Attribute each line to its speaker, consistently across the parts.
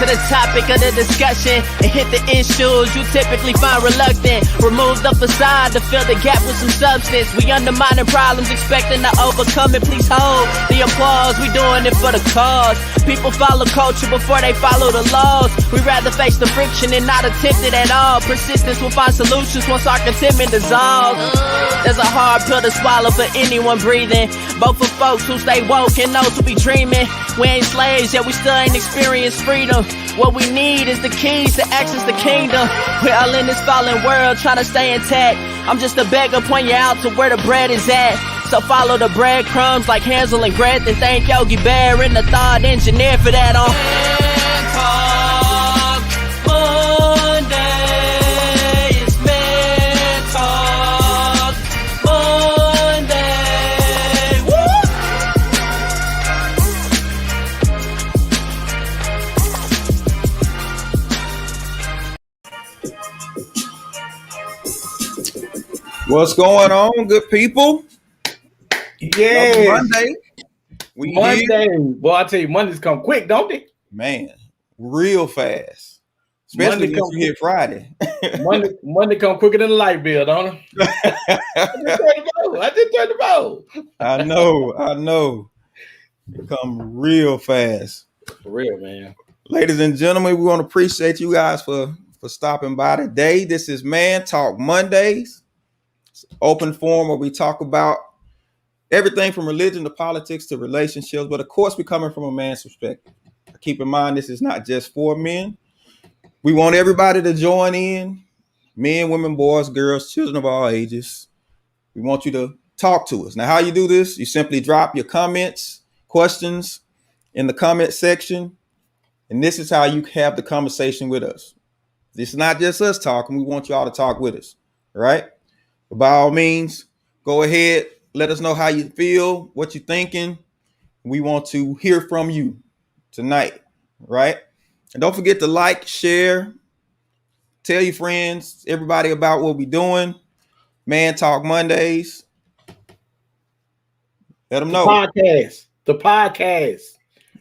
Speaker 1: to the topic of the discussion and hit the issues you typically find reluctant. Remove the facade to fill the gap with some substance. We undermining problems, expecting to overcome it. Please hold the applause. We doing it for the cause. People follow culture before they follow the laws. We rather face the friction and not attempt it at all. Persistence will find solutions once our contentment dissolves. There's a hard pill to swallow for anyone breathing, both for folks who stay woke and those who be dreaming. We ain't slaves, yet we still ain't experienced freedom. What we need is the keys to access the kingdom. We're all in this fallen world trying to stay intact. I'm just a beggar, point you out to where the bread is at. So follow the breadcrumbs like Hansel and Gretel. Thank Yogi Bear and the thought engineer for that on
Speaker 2: What's going on, good people?
Speaker 3: Yeah,
Speaker 2: Monday.
Speaker 3: Monday. Boy, I tell you, Mondays come quick, don't they?
Speaker 2: Man, real fast. Especially once you hit Friday.
Speaker 3: Monday come quicker than the light bill, don't it? I just turned the boat.
Speaker 2: I know. It come real fast.
Speaker 3: For real, man.
Speaker 2: Ladies and gentlemen, we want to appreciate you guys for stopping by today. This is Man Talk Mondays. Open forum where we talk about everything from religion to politics to relationships, but of course we're coming from a man's perspective. Keep in mind this is not just for men. We want everybody to join in, men, women, boys, girls, children of all ages. We want you to talk to us. Now, how you do this? You simply drop your comments, questions in the comment section, and this is how you have the conversation with us. It's not just us talking. We want you all to talk with us, all right? By all means, go ahead. Let us know how you feel, what you're thinking. We want to hear from you tonight, right? And don't forget to like, share, tell your friends, everybody about what we're doing. Man Talk Mondays. Let them know.
Speaker 3: The podcast.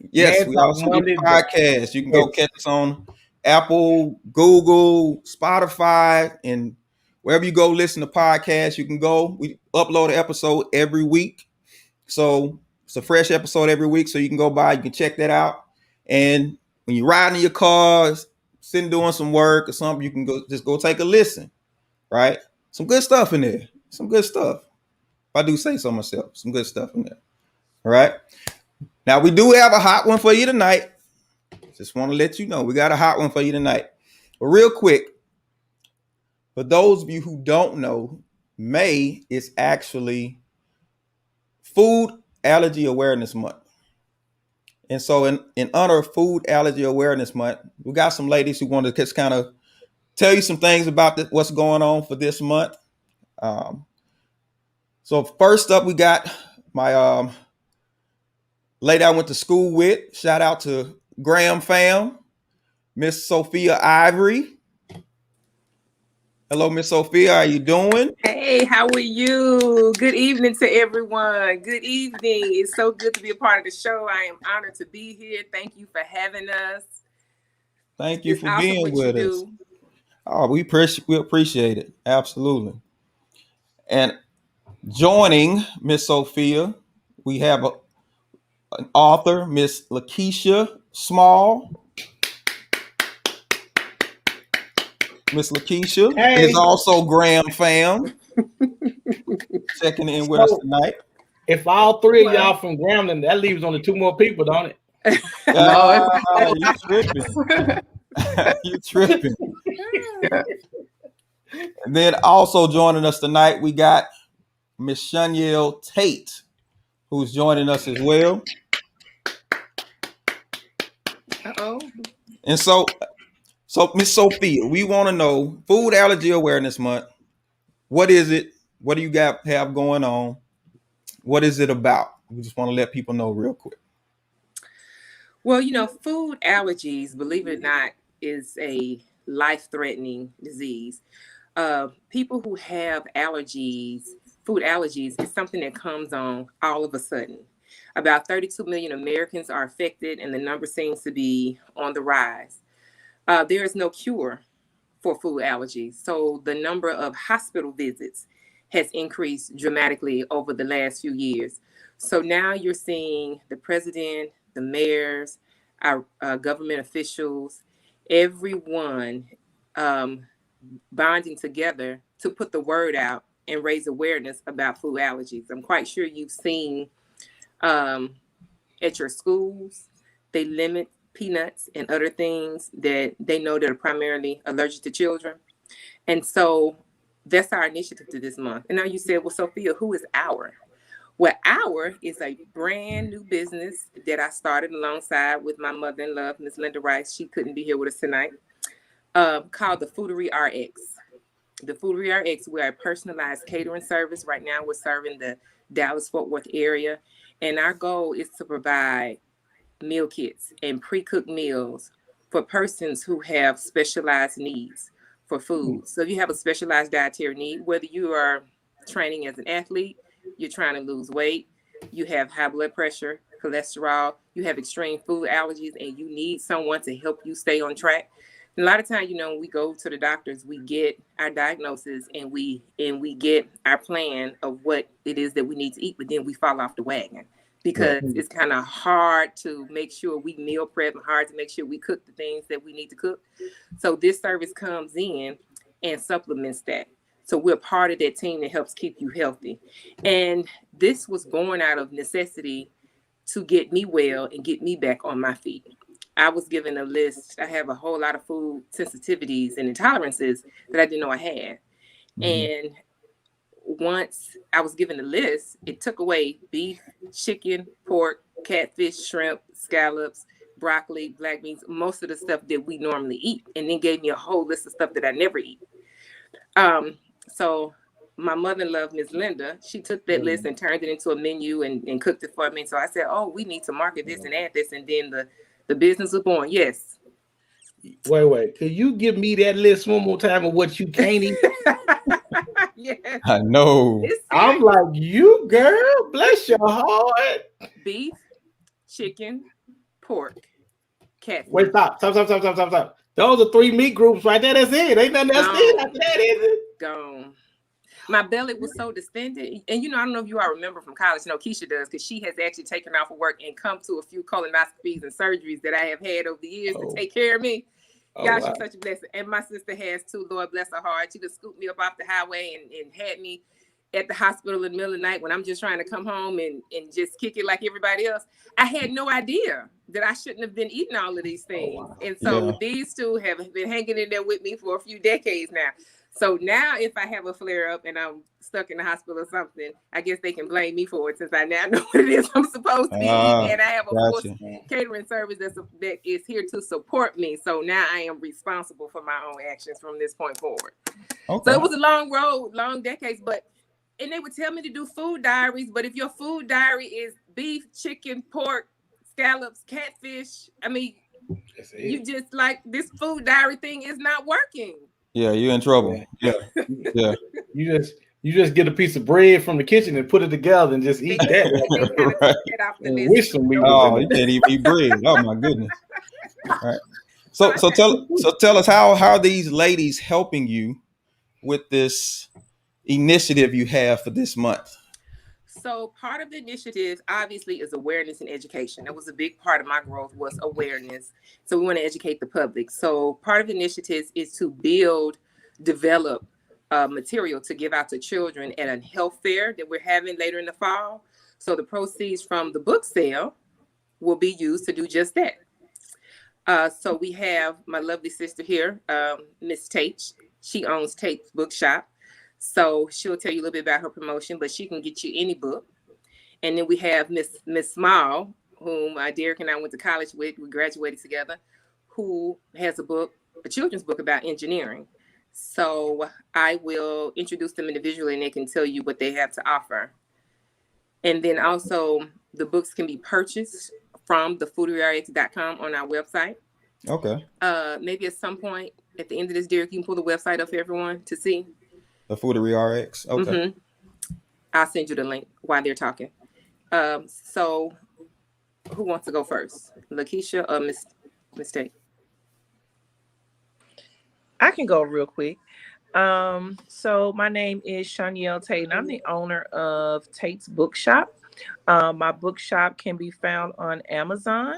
Speaker 2: Yes, we also do podcasts. You can go catch us on Apple, Google, Spotify, and wherever you go listen to podcasts, you can go. We upload an episode every week. So it's a fresh episode every week. So you can go by, you can check that out. And when you're riding in your car, sitting doing some work or something, you can go take a listen, right? Some good stuff in there. Some good stuff. If I do say so myself, some good stuff in there. All right. Now we do have a hot one for you tonight. Just want to let you know we got a hot one for you tonight. But real quick, for those of you who don't know, May is actually Food Allergy Awareness Month. And so in honor of Food Allergy Awareness Month, we got some ladies who want to just kind of tell you some things about what's going on for this month. So first up, we got my lady I went to school with. Shout out to Graham fam, Miss Sophia Ivory. Hello, Miss Sophia. How you doing?
Speaker 4: Hey, how are you? Good evening to everyone. Good evening. It's so good to be a part of the show. I am honored to be here. Thank you for having us.
Speaker 2: Thank you for being with us. Oh, we appreciate it. Absolutely. And joining Miss Sophia, we have an author, Miss Lakeisha Small. Miss Lakeisha is also Graham fam. Checking in with us tonight.
Speaker 3: If all three of y'all from Graham, then that leaves only two more people, don't it?
Speaker 2: You tripping. You tripping. And then also joining us tonight, we got Miss Shanielle Tate, who's joining us as well.
Speaker 4: Uh-oh.
Speaker 2: And so Miss Sophia, we want to know Food Allergy Awareness Month. What is it? What do you have going on? What is it about? We just want to let people know real quick.
Speaker 4: Well, food allergies, believe it or not, is a life-threatening disease. People who have allergies, food allergies, is something that comes on all of a sudden. About 32 million Americans are affected, and the number seems to be on the rise. There is no cure for food allergies, so the number of hospital visits has increased dramatically over the last few years. So now you're seeing the president, the mayors, our government officials, everyone bonding together to put the word out and raise awareness about food allergies. I'm quite sure you've seen at your schools, they limit peanuts and other things that they know that are primarily allergic to children. And so that's our initiative to this month. And now you said, well, Sophia, who is our? Well, our is a brand new business that I started alongside with my mother-in-law, Miss Linda Rice. She couldn't be here with us tonight. Called the Foodery RX. The Foodery RX, we're a personalized catering service. Right now, we're serving the Dallas-Fort Worth area. And our goal is to provide meal kits and pre-cooked meals for persons who have specialized needs for food. So if you have a specialized dietary need, whether you are training as an athlete, you're trying to lose weight, you have high blood pressure, cholesterol, you have extreme food allergies, and you need someone to help you stay on track. And a lot of times, when we go to the doctors, we get our diagnosis and we get our plan of what it is that we need to eat, but then we fall off the wagon because it's kind of hard to make sure we meal prep and hard to make sure we cook the things that we need to cook. So this service comes in and supplements that. So we're part of that team that helps keep you healthy. And this was born out of necessity to get me well and get me back on my feet. I was given a list. I have a whole lot of food sensitivities and intolerances that I didn't know I had. And once I was given the list, it took away beef, chicken, pork, catfish, shrimp, scallops, broccoli, black beans, most of the stuff that we normally eat, and then gave me a whole list of stuff that I never eat. So my mother-in-law, Miss Linda, she took that list and turned it into a menu and cooked it for me. So I said, oh, we need to market this and add this. And then the business was born. Yes.
Speaker 3: Wait. Could you give me that list one more time of what you can't eat?
Speaker 4: Yes.
Speaker 2: I know.
Speaker 3: I'm like, you girl, bless your heart.
Speaker 4: Beef, chicken, pork, catfish.
Speaker 3: Wait, stop. Those are 3 meat groups right there. That's it. Ain't nothing else after that, is it?
Speaker 4: Gone. My belly was so distended. And, I don't know if you all remember from college. Keisha does, because she has actually taken off of work and come to a few colonoscopies and surgeries that I have had over the years to take care of me. Gosh, she's such a blessing. And my sister has too, Lord bless her heart. She just scooped me up off the highway and had me at the hospital in the middle of the night when I'm just trying to come home and just kick it like everybody else. I had no idea that I shouldn't have been eating all of these things. And so these two have been hanging in there with me for a few decades now. So now if I have a flare up and I'm stuck in the hospital or something, I guess they can blame me for it since I now know what it is I'm supposed to be eating. And I have a full catering service that is here to support me. So now I am responsible for my own actions from this point forward. So it was a long road, long decades, and they would tell me to do food diaries. But if your food diary is beef, chicken, pork, scallops, catfish, I mean, you just like this food diary thing is not working.
Speaker 2: Yeah, you're in trouble. Yeah.
Speaker 3: You just get a piece of bread from the kitchen and put it together and just eat that.
Speaker 2: Right.
Speaker 3: And wish them
Speaker 2: you can't even eat bread. Oh my goodness. All right. So tell us how are these ladies helping you with this initiative you have for this month?
Speaker 4: So part of the initiative obviously is awareness and education. That was a big part of my growth, was awareness. So we want to educate the public. So part of the initiative is to develop material to give out to children at a health fair that we're having later in the fall. So the proceeds from the book sale will be used to do just that. So we have my lovely sister here, Miss Tate. She owns Tate's Bookshop. So she'll tell you a little bit about her promotion, but she can get you any book. And then we have Miss Small, whom Derek and I went to college with. We graduated together, who has a children's book about engineering. So I will introduce them individually and they can tell you what they have to offer. And then also the books can be purchased from thefooderyrx.com on our website.
Speaker 2: Okay.
Speaker 4: Maybe at some point at the end of this, Derek, you can pull the website up for everyone to see.
Speaker 2: The Foodery RX. Okay.
Speaker 4: I'll send you the link while they're talking. So who wants to go first? Lakeisha or Miss Tate?
Speaker 5: I can go real quick. So my name is Shanielle Tate, and I'm the owner of Tate's Bookshop. My bookshop can be found on Amazon.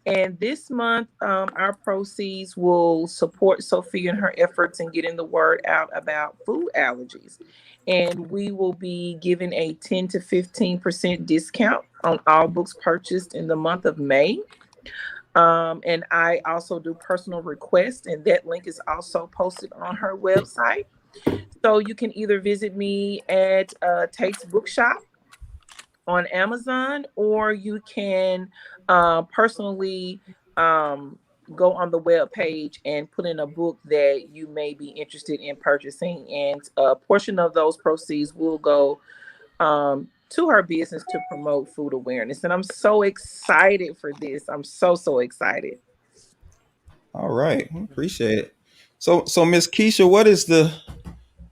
Speaker 5: And this month, our proceeds will support Sophia in her efforts in getting the word out about food allergies. And we will be giving a 10 to 15% discount on all books purchased in the month of May. And I also do personal requests, and that link is also posted on her website. So you can either visit me at Tate's Bookshop on Amazon, or you can personally go on the web page and put in a book that you may be interested in purchasing. And a portion of those proceeds will go to her business to promote food awareness. And I'm so excited for this. I'm so excited.
Speaker 2: All right, appreciate it. So Miss Keisha, what is the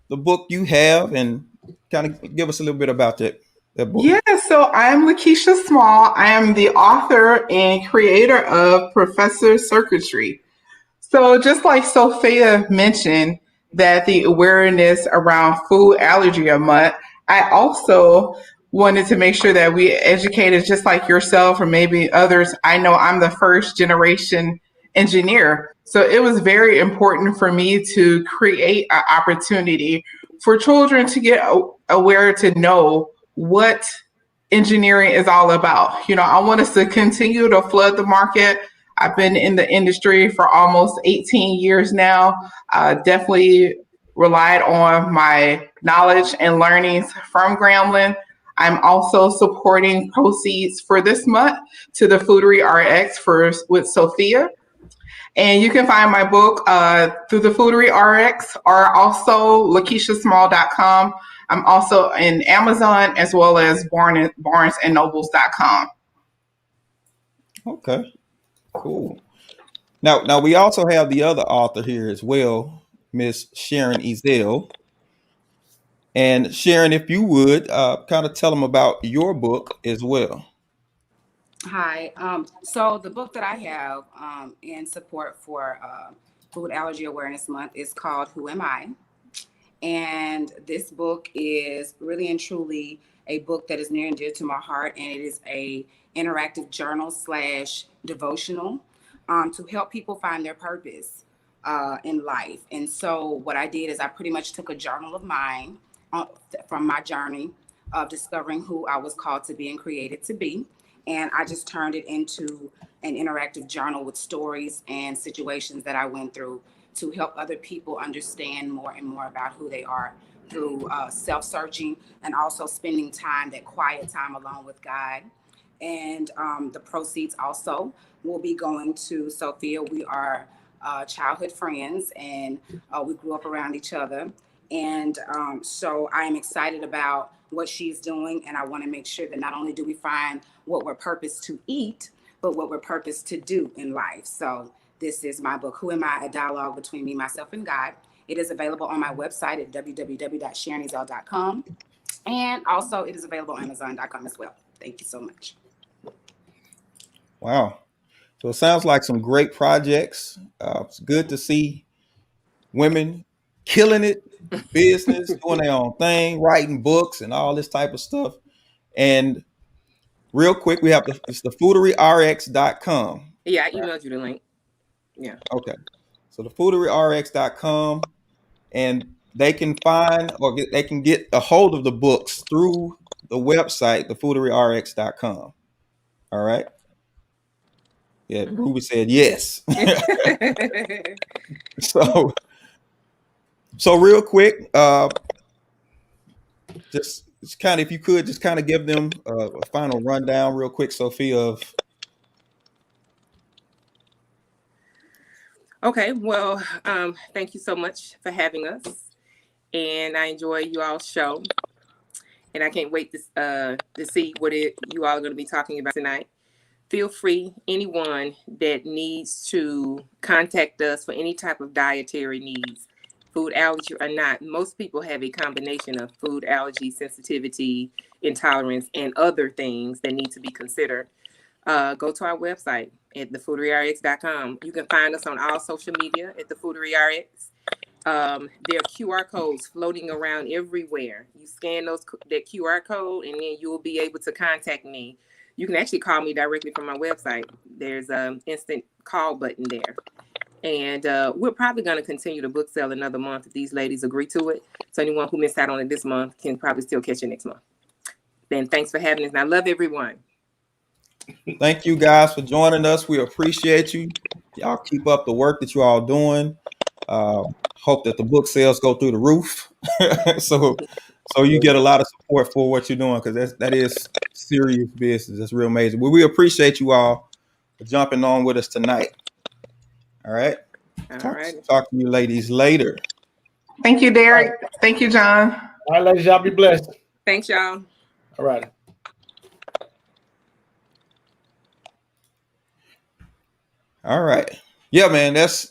Speaker 2: book you have, and kind of give us a little bit about that book?
Speaker 6: Yeah, so I'm Lakeisha Small. I am the author and creator of Professor Circuitry. So just like Sophia mentioned that the awareness around food allergy a month, I also wanted to make sure that we educated just like yourself or maybe others. I know I'm the first generation engineer. So it was very important for me to create an opportunity for children to get aware to know what engineering is all about. I want us to continue to flood the market. I've been in the industry for almost 18 years now. Definitely relied on my knowledge and learnings from Grambling. I'm also supporting proceeds for this month to the Foodery RX with Sophia. And you can find my book through the Foodery RX or also lakeishasmall.com. I'm also in Amazon as well as barnesandnobles.com.
Speaker 2: Okay, cool. Now we also have the other author here as well, Miss Sharon Ezel. And Sharon, if you would kind of tell them about your book as well.
Speaker 7: Hi. So the book that I have in support for Food Allergy Awareness Month is called Who Am I? And this book is really and truly a book that is near and dear to my heart, and it is a interactive journal / devotional to help people find their purpose in life. And so what I did is I pretty much took a journal of mine from my journey of discovering who I was called to be and created to be. And I just turned it into an interactive journal with stories and situations that I went through to help other people understand more and more about who they are through self-searching and also spending time, that quiet time alone with God. And the proceeds also will be going to Sophia. We are childhood friends, and we grew up around each other. And so I am excited about what she's doing, and I want to make sure that not only do we find what we're purposed to eat, but what we're purposed to do in life. So this is my book, Who Am I? A Dialogue Between Me, Myself, and God. It is available on my website at www.sharonezel.com. And also it is available on Amazon.com as well. Thank you so much.
Speaker 2: Wow. So it sounds like some great projects. It's good to see women killing it, business, doing their own thing, writing books and all this type of stuff. And real quick, we have it's the fooderyrx.com.
Speaker 4: Yeah, I emailed you the link. Yeah.
Speaker 2: Okay. So the fooderyrx.com, and they can find they can get a hold of the books through the website, the fooderyrx.com. All right. Yeah, Ruby said yes. So real quick, just kind of, if you could just kind of give them a final rundown real quick, Sophia, of.
Speaker 4: Okay, well, thank you so much for having us, and I enjoy you all's show, and I can't wait to see what you all are going to be talking about tonight. Feel free, anyone that needs to contact us for any type of dietary needs, food allergy or not, most people have a combination of food allergy, sensitivity, intolerance, and other things that need to be considered. Go to our website at thefooderyrx.com. You can find us on all social media at thefooderyrx. There are QR codes floating around everywhere. You scan that QR code, and then you will be able to contact me. You can actually call me directly from my website. There's an instant call button there. And we're probably going to continue to book sale another month if these ladies agree to it. So anyone who missed out on it this month can probably still catch it next month. Then thanks for having us. And I love everyone.
Speaker 2: Thank you guys for joining us. We appreciate you. Y'all keep up the work that you all doing. Hope that the book sales go through the roof. so you get a lot of support for what you're doing, because that is serious business. That's real amazing. Well, we appreciate you all for jumping on with us tonight. All right. Talk to you ladies later.
Speaker 6: Thank you, Derek. Thank you, John.
Speaker 3: All right, ladies, y'all be blessed.
Speaker 4: Thanks, y'all.
Speaker 3: All right.
Speaker 2: All right. Yeah, man, that's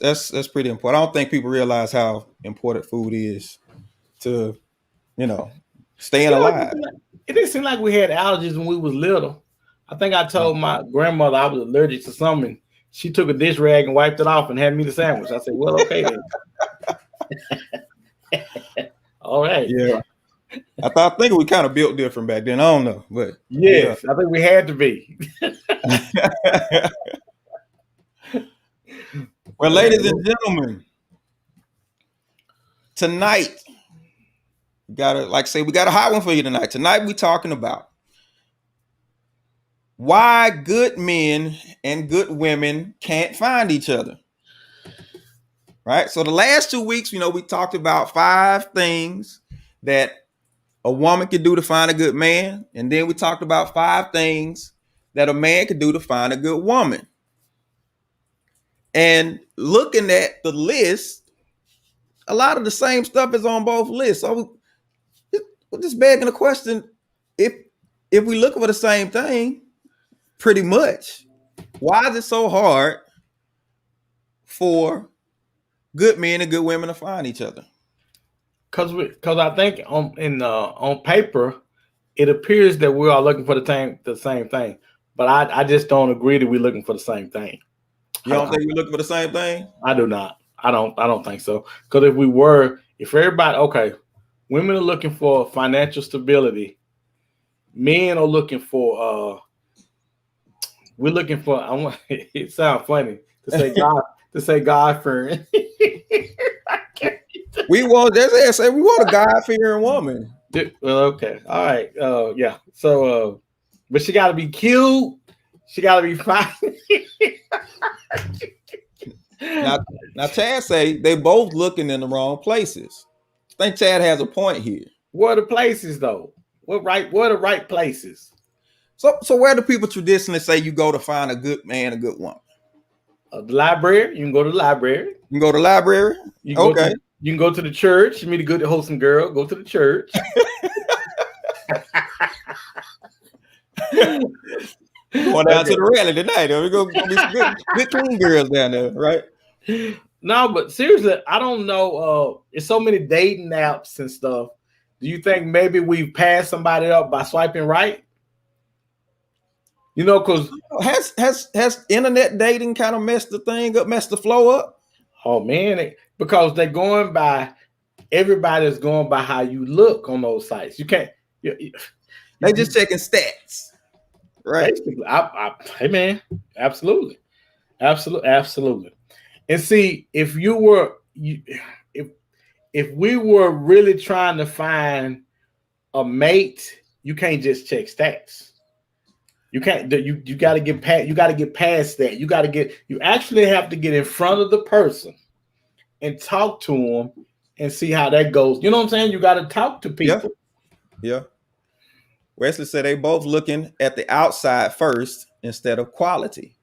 Speaker 2: pretty important. I don't think people realize how important food is to, staying alive.
Speaker 3: It didn't seem like we had allergies when we was little. I think I told my grandmother I was allergic to something. She took a dish rag and wiped it off and had me the sandwich. I said, well, okay then. All right.
Speaker 2: Yeah. I think we kind of built different back then. I don't know, but
Speaker 3: yes, yeah. I think we had to be.
Speaker 2: Well, ladies and gentlemen, tonight, we got a hot one for you tonight. Tonight, we're talking about why good men and good women can't find each other. Right? So the last 2 weeks, we talked about 5 things that a woman could do to find a good man. And then we talked about 5 things that a man could do to find a good woman. And looking at the list, a lot of the same stuff is on both lists. So we're just begging the question, if we're looking for the same thing, pretty much, why is it so hard for good men and good women to find each other?
Speaker 3: Because I think on paper, it appears that we're all looking for the same thing. But I just don't agree that we're looking for the same thing.
Speaker 2: You don't think we're looking for the same thing?
Speaker 3: I do not. I don't think so. Because if everybody, okay, women are looking for financial stability. Men are looking for, we're looking for, it sounds funny to say God-fearing.
Speaker 2: We want a God-fearing woman.
Speaker 3: Well, okay. All right. Yeah. So, but she got to be cute. She got to be fine.
Speaker 2: Now, Chad say they both looking in the wrong places. I think Chad has a point here.
Speaker 3: What are the places though? What are the right places?
Speaker 2: So where do people traditionally say you go to find a good man, a good woman?
Speaker 3: The library. You can go to the library.
Speaker 2: You can go to the library.
Speaker 3: You can go to the church. You meet a good wholesome girl. Go to the church.
Speaker 2: Going down to the rally tonight. We're going to be some good clean girls down there, right?
Speaker 3: No, but seriously, I don't know. There's so many dating apps and stuff. Do you think maybe we've passed somebody up by swiping right? Because has internet dating kind of messed the thing up, messed the flow up? Oh man, because everybody's going by how you look on those sites. You can't.
Speaker 2: They just checking stats. Right.
Speaker 3: Hey man, absolutely. And see, if we were really trying to find a mate, you can't just check stats. You can't. You got to get past. You got to get past that. You actually have to get in front of the person and talk to them and see how that goes. You know what I'm saying? You got to talk to people.
Speaker 2: Yeah. Wesley said they both looking at the outside first instead of quality.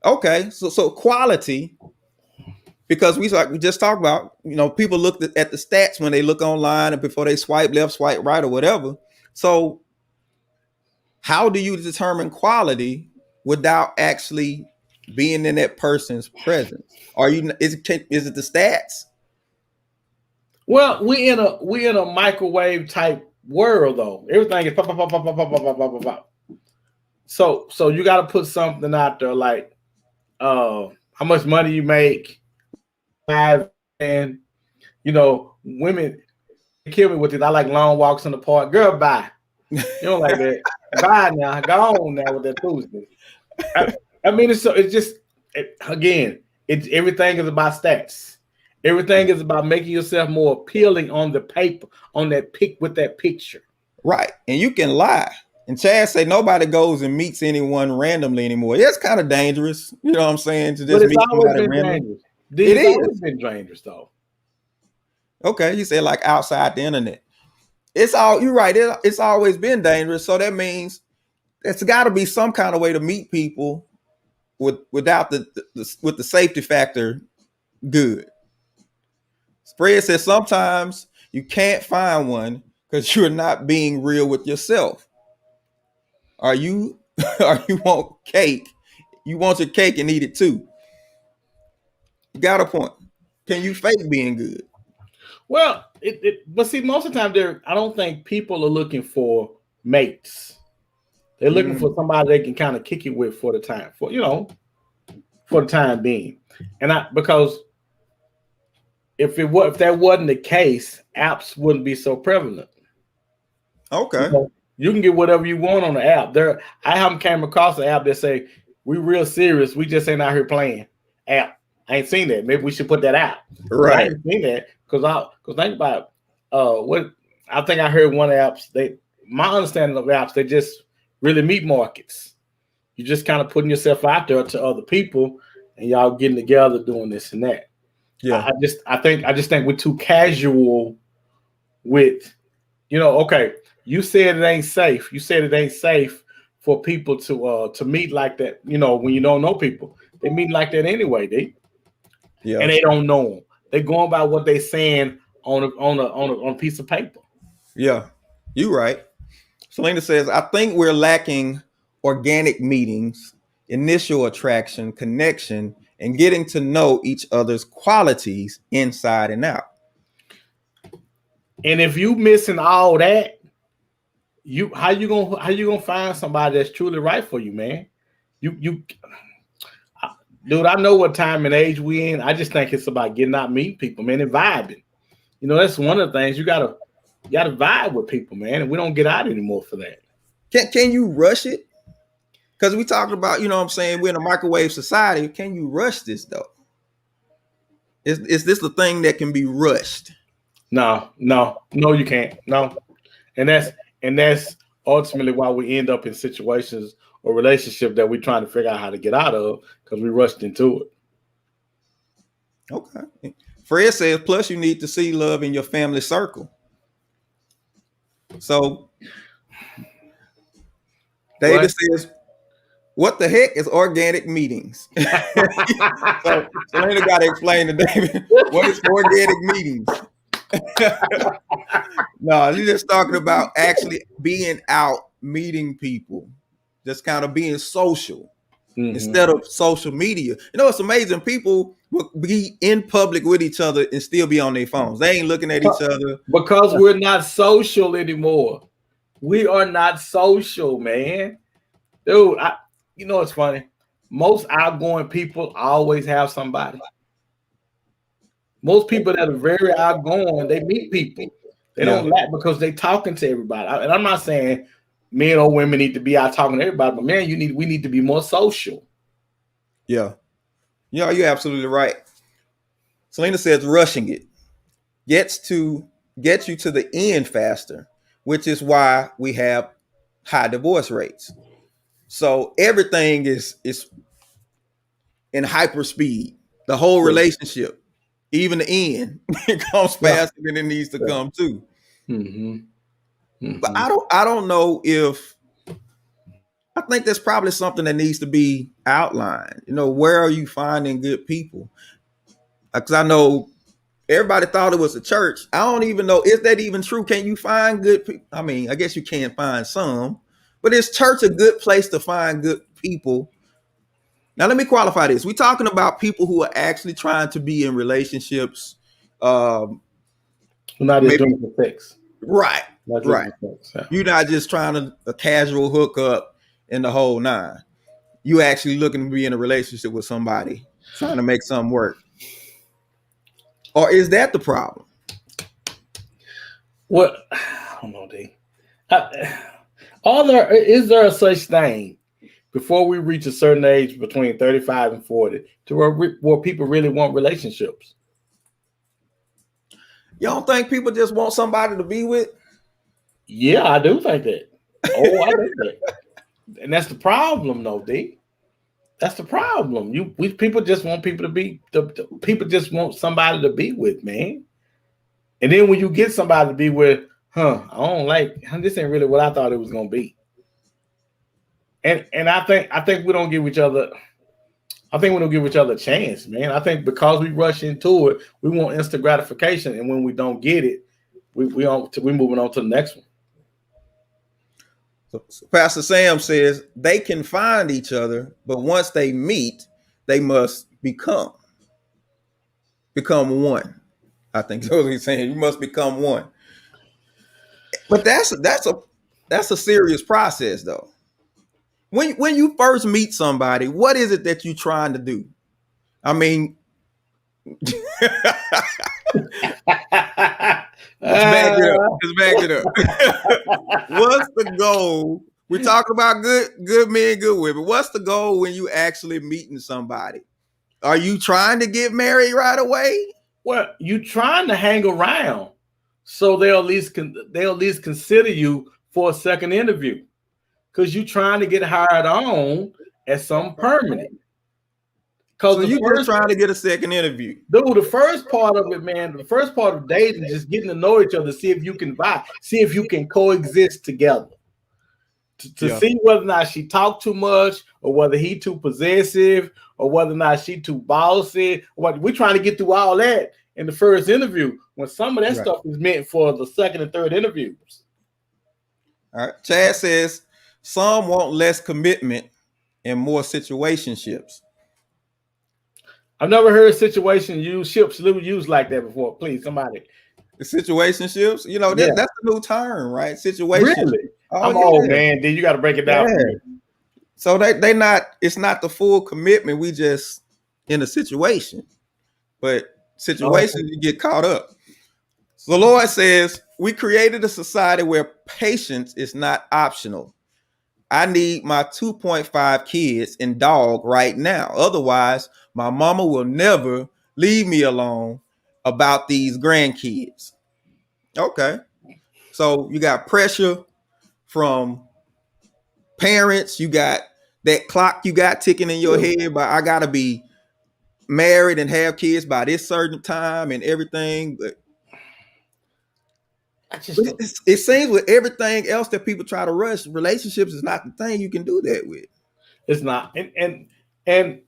Speaker 2: Okay, so quality, because we just talked about, people look at the stats when they look online and before they swipe left, swipe right, or whatever. So how do you determine quality without actually being in that person's presence? Is it the stats?
Speaker 3: Well, we in a microwave type world though. Everything is pop, pop, pop, pop, pop, pop, pop, pop, pop, pop. So you got to put something out there like how much money you make, and women kill me with it. I like long walks in the park. Girl, bye. You don't like that. Bye now. Go on now with that foolishness. I mean, again, everything is about stats. Everything is about making yourself more appealing on the paper, on that with that picture.
Speaker 2: Right. And you can lie. And Chad say nobody goes and meets anyone randomly anymore. It's kind of dangerous. You know what I'm saying? To just meet somebody randomly.
Speaker 3: It's always been dangerous though.
Speaker 2: Okay, you said like outside the internet. You're right. It's always been dangerous. So that means it's got to be some kind of way to meet people without with the safety factor good. Spread says sometimes you can't find one because you're not being real with yourself. Are you want cake? You want your cake and eat it too. You got a point. Can you fake being good?
Speaker 3: Well, but see, most of the time I don't think people are looking for mates. They're looking for somebody they can kind of kick it with for the time, for the time being. And because if that wasn't the case, apps wouldn't be so prevalent.
Speaker 2: Okay.
Speaker 3: You can get whatever you want on the app. I haven't came across an app that say we real serious. We just ain't out here playing app. I ain't seen that. Maybe we should put that out.
Speaker 2: Right.
Speaker 3: I ain't seen that because think about what I think I heard one apps. My understanding of apps, they just really meet markets. You just kind of putting yourself out there to other people, and y'all getting together doing this and that. Yeah. I just think we're too casual with, okay. You said it ain't safe. You said it ain't safe for people to meet like that. When you don't know people, they meet like that anyway. And they don't know them. They going by what they saying on a piece of paper.
Speaker 2: Yeah, you right. Selena says, I think we're lacking organic meetings, initial attraction, connection, and getting to know each other's qualities inside and out.
Speaker 3: And if you missing all that, how you gonna find somebody that's truly right for you, man? Dude, I know what time and age we in. I just think it's about getting out, meeting people, man, and vibing. That's one of the things you gotta vibe with people, man, and we don't get out anymore for that.
Speaker 2: Can you rush it? Because we talked about, what I'm saying, we're in a microwave society. Can you rush this though? Is this the thing that can be rushed?
Speaker 3: No, you can't. No, and that's ultimately why we end up in situations or relationships that we're trying to figure out how to get out of because we rushed into it.
Speaker 2: Okay. Fred says, plus you need to see love in your family circle. So David says, what the heck is organic meetings? So Selena got to explain to David, what is organic meetings? No, he's just talking about actually being out, meeting people, just kind of being social instead of social media. It's amazing. People will be in public with each other and still be on their phones. They ain't looking at each other.
Speaker 3: Because we're not social anymore. We are not social, man. Dude, it's funny. Most outgoing people always have somebody. Most people that are very outgoing, they meet people. They don't lack because they talking to everybody. And I'm not saying men or women need to be out talking to everybody, but man, we need to be more social.
Speaker 2: Yeah. You're absolutely right. Selena says rushing it gets you to the end faster, which is why we have high divorce rates. So everything is in hyper speed. The whole relationship, even the end, it comes faster than it needs to come too. But I don't know if I think that's probably something that needs to be outlined. Where are you finding good people? Because I know everybody thought it was a church. I don't even know, is that even true? Can you find good people? I mean, I guess you can find some, but is church a good place to find good people? Now, let me qualify this. We're talking about people who are actually trying to be in relationships,
Speaker 3: We're not just doing it for sex.
Speaker 2: Right.
Speaker 3: Not just
Speaker 2: Right.
Speaker 3: for sex, yeah.
Speaker 2: You're not just trying to a casual hookup in the whole nine. You actually looking to be in a relationship with somebody, trying to make something work. Or is that the problem?
Speaker 3: What? I don't know, D. Is there a such thing before we reach a certain age between 35 and 40 to where people really want relationships?
Speaker 2: You don't think people just want somebody to be with?
Speaker 3: Yeah, I do think that. Oh, I think that. And that's the problem, though, D. That's the problem. People just want people to be. People just want somebody to be with, man. And then when you get somebody to be with, I don't like. This ain't really what I thought it was gonna be. And I think we don't give each other. I think we don't give each other a chance, man. I think because we rush into it, we want instant gratification, and when we don't get it, we moving on to the next one.
Speaker 2: So Pastor Sam says they can find each other, but once they meet, they must become one. I think that's what he's saying. You must become one. But that's a serious process, though. When you first meet somebody, what is it that you're trying to do? I mean, let's back it up. What's the goal? We're talking about good men, good women. What's the goal when you actually meeting somebody? Are you trying to get married right away?
Speaker 3: Well, you trying to hang around, so they'll at least consider you for a second interview, because you trying to get hired on as some permanent.
Speaker 2: So you just trying to get a second interview.
Speaker 3: Dude, the first part of it, man, the first part of dating is just getting to know each other, see if you can vibe, see if you can coexist together. To see whether or not she talk too much, or whether he too possessive, or whether or not she too bossy. We're trying to get through all that in the first interview, when some of that stuff is meant for the second and third interviews.
Speaker 2: All right. Chad says some want less commitment and more situationships.
Speaker 3: I've never heard situationships used like that before. Please, somebody.
Speaker 2: The situationships, that's a new term, right? Situation.
Speaker 3: Really? I'm old, man. Then you got to break it down.
Speaker 2: So they not. It's not the full commitment. We just in a situation, but situations you get caught up. So the Lord says we created a society where patience is not optional. I need my 2.5 kids and dog right now. Otherwise, my mama will never leave me alone about these grandkids. Okay. So you got pressure from parents. You got that clock you got ticking in your head, but I got to be married and have kids by this certain time and everything. But it seems with everything else that people try to rush, relationships is not the thing you can do that with.
Speaker 3: It's not. And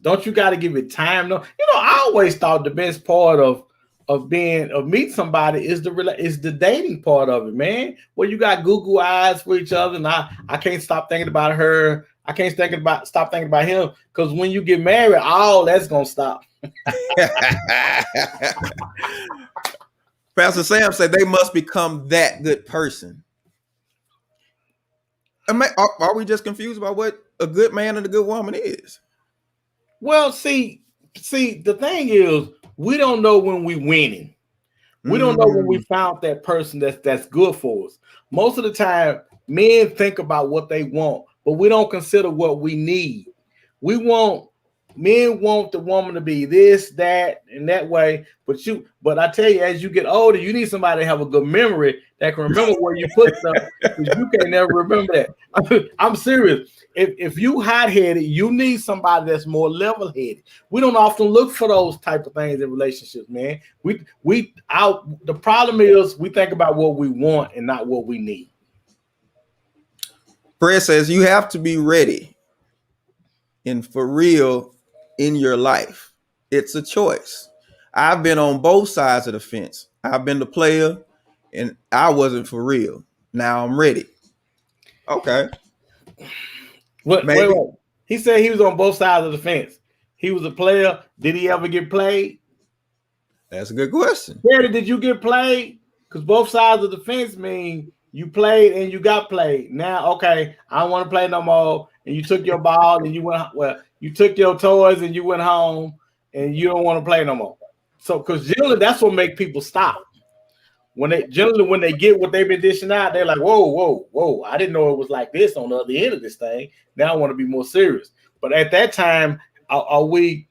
Speaker 3: don't you got to give it time? No, I always thought the best part of meeting somebody is the dating part of it, man. Where you got Google eyes for each other, and I can't stop thinking about her. I can't stop thinking about him, because when you get married, all that's gonna stop.
Speaker 2: Pastor Sam said they must become that good person. Are we just confused about what a good man and a good woman is?
Speaker 3: Well, see, the thing is, we don't know when we winning. We don't know when we found that person that's good for us. Most of the time, men think about what they want, but we don't consider what we need. Men want the woman to be this, that, and that way. But I tell you, as you get older, you need somebody to have a good memory that can remember where you put stuff, because you can't never remember that. I'm serious. If you hot-headed, you need somebody that's more level-headed. We don't often look for those type of things in relationships, man. The problem is we think about what we want and not what we need.
Speaker 2: Fred says you have to be ready and for real in your life. It's a choice. I've been on both sides of the fence. I've been the player and I wasn't for real. Now I'm ready. Okay.
Speaker 3: Wait. He said he was on both sides of the fence. He was a player. Did he ever get played?
Speaker 2: That's a good question.
Speaker 3: Freddie, did you get played? Because both sides of the fence mean you played and you got played. Now, okay, I don't want to play no more. And you took your ball and you went. Well, you took your toys and you went home, and you don't want to play no more. So, because generally that's what make people stop. When they get what they've been dishing out, they're like, whoa, I didn't know it was like this on the other end of this thing. Now I want to be more serious. But at that time, have we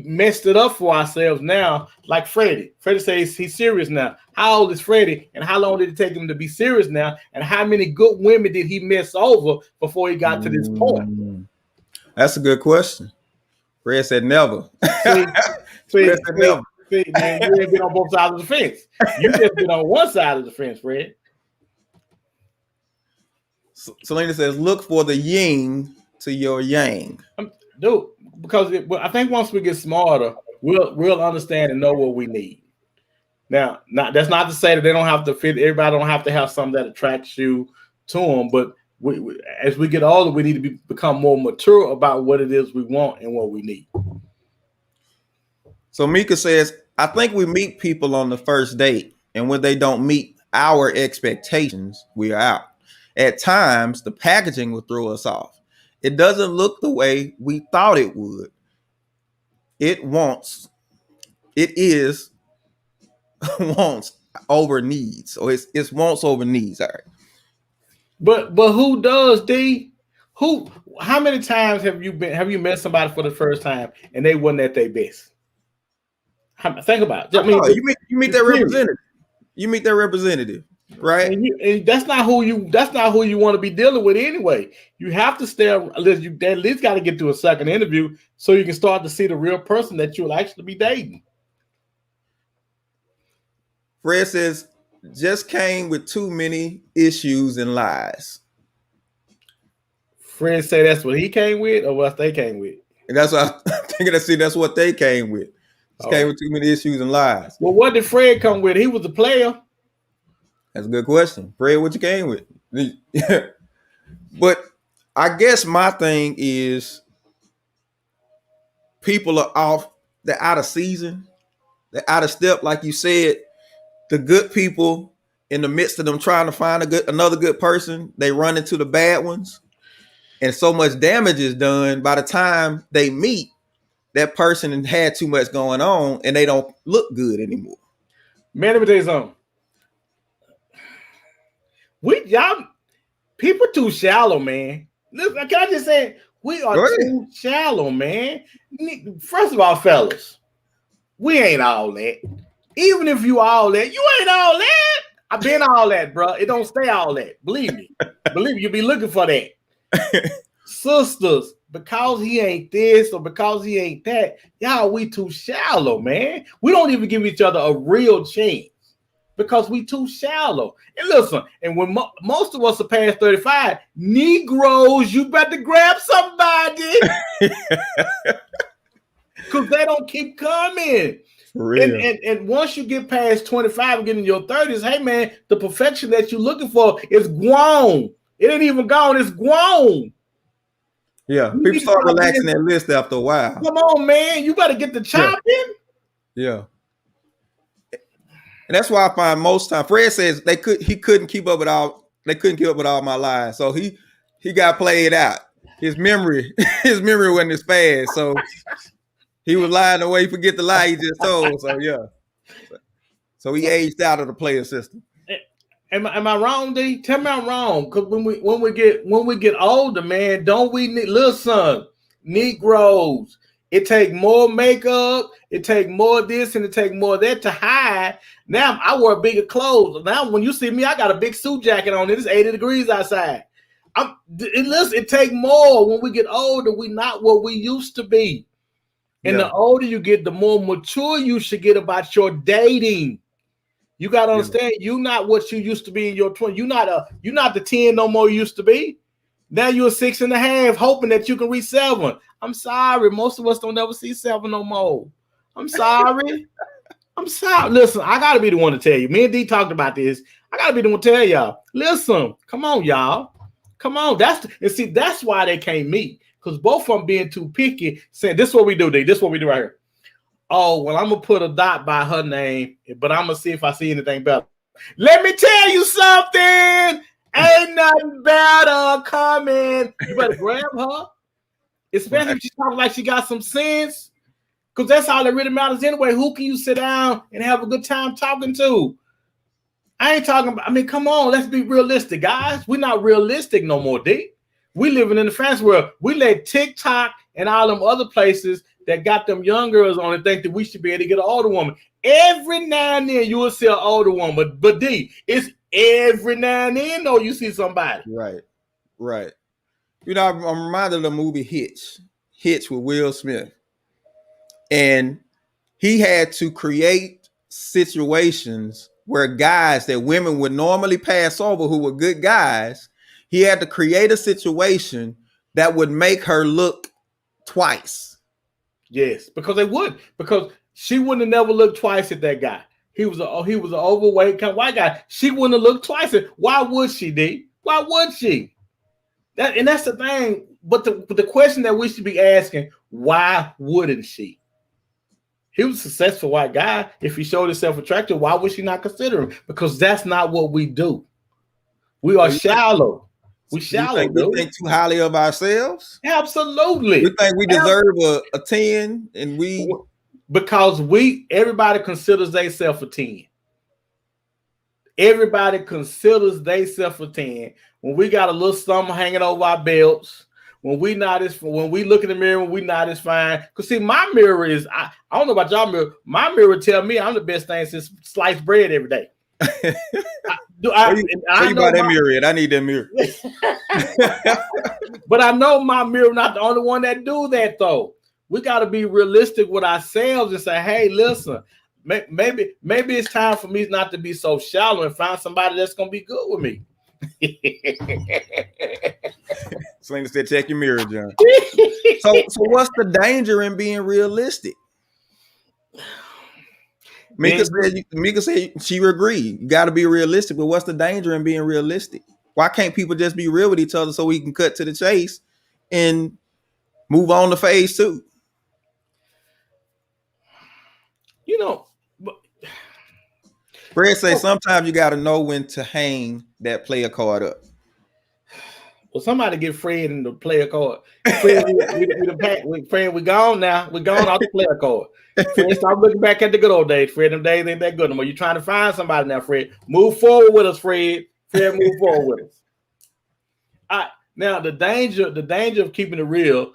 Speaker 3: messed it up for ourselves now? Like Freddie says he's serious now. How old is Freddie, and how long did it take him to be serious now? And how many good women did he mess over before he got to this point?
Speaker 2: That's a good question. Fred said never.
Speaker 3: See, never. See, man, you ain't been on both sides of the fence. You just been on one side of the fence, Fred.
Speaker 2: Selena says, look for the yin to your yang.
Speaker 3: Dude, because I think once we get smarter, we'll understand and know what we need. Now, that's not to say that they don't have to fit. Everybody don't have to have something that attracts you to them. But as we get older, we need to become more mature about what it is we want and what we need.
Speaker 2: So Mika says, I think we meet people on the first date, and when they don't meet our expectations, we are out. At times, the packaging will throw us off. It doesn't look the way we thought it would. It wants over needs, or it's wants over needs. All right.
Speaker 3: But who does, D? How many times have you met somebody for the first time and they wasn't at their best? Think about it. I mean,
Speaker 2: you meet that representative. You meet that representative, right?
Speaker 3: And that's not who you want to be dealing with anyway. You have to stay. You at least got to get to a second interview so you can start to see the real person that you'll actually be dating.
Speaker 2: Fred says, just came with too many issues and lies.
Speaker 3: Fred say that's what he came with, or what they came with.
Speaker 2: And that's what I'm thinking. That's what they came with. Came with too many issues and lies.
Speaker 3: Well, what did Fred come with? He was a player.
Speaker 2: That's a good question. Fred, what you came with? But I guess my thing is people are off. They're out of season. They're out of step. Like you said, the good people in the midst of them trying to find another good person, they run into the bad ones. And so much damage is done by the time they meet. That person had too much going on and they don't look good anymore.
Speaker 3: Man, let me tell you something. Y'all people too shallow, man. Listen, can I just say we are too shallow, man. First of all, fellas, we ain't all that. Even if you all that, you ain't all that. I've been all that, bro. It don't stay all that. Believe me. You be looking for that. Sisters, because he ain't this or because he ain't that, y'all, we too shallow, man. We don't even give each other a real chance because we too shallow. And listen, and when most of us are past 35, Negroes, you better grab somebody because they don't keep coming. And once you get past 25 and get in your 30s, hey, man, the perfection that you're looking for is grown. It ain't even gone. It's grown.
Speaker 2: Yeah, people start relaxing that list after a while.
Speaker 3: Come on, man. You better get the chopping.
Speaker 2: Yeah. And that's why I find most time Fred says he couldn't keep up with all my lies. So he got played out. His memory wasn't as fast. So he was lying the way he forget the lie he just told. So yeah. So he aged out of the player system.
Speaker 3: Am I wrong, D? Tell me I'm wrong. Because when we get older, man, don't we need listen, Negroes? It take more makeup, it take more of this, and it take more of that to hide. Now I wear bigger clothes. Now when you see me, I got a big suit jacket on. It is 80 degrees outside. It take more. When we get older, we not what we used to be. And the older you get, the more mature you should get about your dating. You got to understand, you're not what you used to be in your 20s. You're not the 10 no more you used to be. Now you're 6.5, hoping that you can reach 7. I'm sorry. Most of us don't ever see 7 no more. I'm sorry. Listen, I got to be the one to tell you. Me and D talked about this. I got to be the one to tell y'all. Listen, come on, y'all. Come on. That's why they can't meet. Because both of them being too picky, saying, this is what we do, D. This is what we do right here. oh, well, I'm gonna put a dot by her name, but I'm gonna see if I see anything better. Let me tell you something. Ain't nothing better coming. You better grab her, especially if she's talking like she got some sense. Because that's all that really matters anyway. Who can you sit down and have a good time talking to? I ain't talking about, I mean, come on, let's be realistic, guys. We're not realistic no more, D. We living in the fantasy world. We let TikTok and all them other places that got them young girls on and think that we should be able to get an older woman. Every now and then you will see an older woman, but D, it's every now and then though you see somebody.
Speaker 2: Right. You know, I'm reminded of the movie Hitch with Will Smith. And he had to create situations where guys that women would normally pass over who were good guys, he had to create a situation that would make her look twice.
Speaker 3: Yes, because they would. Because she wouldn't have never looked twice at that guy. He was an overweight kind of white guy. She wouldn't have looked twice at. Why would she, D? Why would she? That's the thing. But the question that we should be asking, why wouldn't she? He was a successful white guy. If he showed himself attractive, why would she not consider him? Because that's not what we do. We are shallow. We shallow.
Speaker 2: We think too highly of ourselves.
Speaker 3: Absolutely.
Speaker 2: We think we deserve a 10, and
Speaker 3: because everybody considers themselves a 10. Everybody considers themselves a 10. When we got a little something hanging over our belts. When we look in the mirror, when we not as fine. Because see, my mirror is, I don't know about y'all mirror. My mirror tell me I'm the best thing since sliced bread every day.
Speaker 2: I that mirror. I need that mirror.
Speaker 3: But I know my mirror not the only one that do that though. We got to be realistic with ourselves and say, hey, listen, maybe it's time for me not to be so shallow and find somebody that's gonna be good with me.
Speaker 2: Selena said, check your mirror, John. So what's the danger in being realistic? Mika said she agreed. You got to be realistic, but what's the danger in being realistic? Why can't people just be real with each other so we can cut to the chase and move on to phase 2?
Speaker 3: You know,
Speaker 2: Fred say sometimes you got to know when to hang that player card up.
Speaker 3: Well, somebody get Fred in the player card. Fred, we gone now. We gone off the player card. Fred, stop looking back at the good old days. Fred, them days ain't that good no more. You trying to find somebody now, Fred. Move forward with us, Fred. Fred, move forward with us. All right. Now, the danger of keeping it real,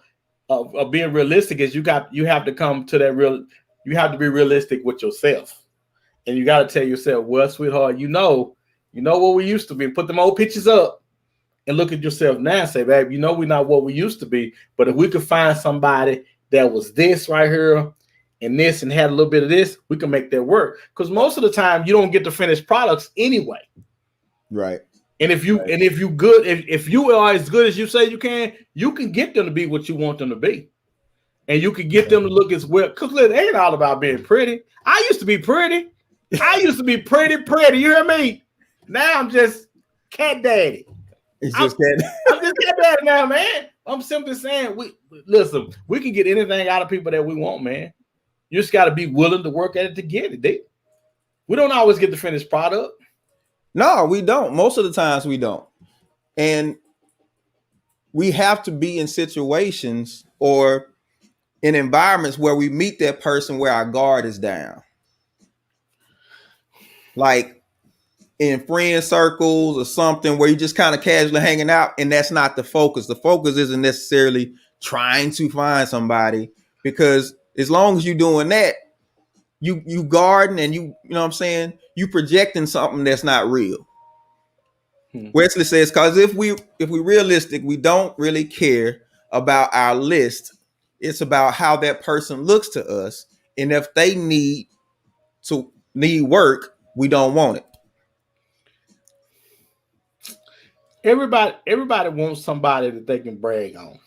Speaker 3: of being realistic is you have to come to that real. You have to be realistic with yourself. And you got to tell yourself, well, sweetheart, you know what we used to be. Put them old pictures up and look at yourself now and say, babe, you know we're not what we used to be. But if we could find somebody that was this right here and this and had a little bit of this, we can make that work. Because most of the time you don't get the finished products anyway.
Speaker 2: Right.
Speaker 3: And if you are as good as you say you can get them to be what you want them to be. And you can get them to look as well. Because it ain't all about being pretty. I used to be pretty. I used to be pretty. You hear me? Now I'm just cat daddy. I'm just cat daddy now, man. I'm simply saying, we can get anything out of people that we want, man. You just got to be willing to work at it to get it, dude. We don't always get the finished product.
Speaker 2: No, we don't. Most of the times we don't. And we have to be in situations or in environments where we meet that person where our guard is down. Like in friend circles or something where you just kind of casually hanging out, and that's not the focus. The focus isn't necessarily trying to find somebody, because as long as you're doing that, you guarding and you know what I'm saying, you projecting something that's not real. Wesley says, because if we realistic, we don't really care about our list. It's about how that person looks to us, and if they need work, we don't want it.
Speaker 3: Everybody wants somebody that they can brag on.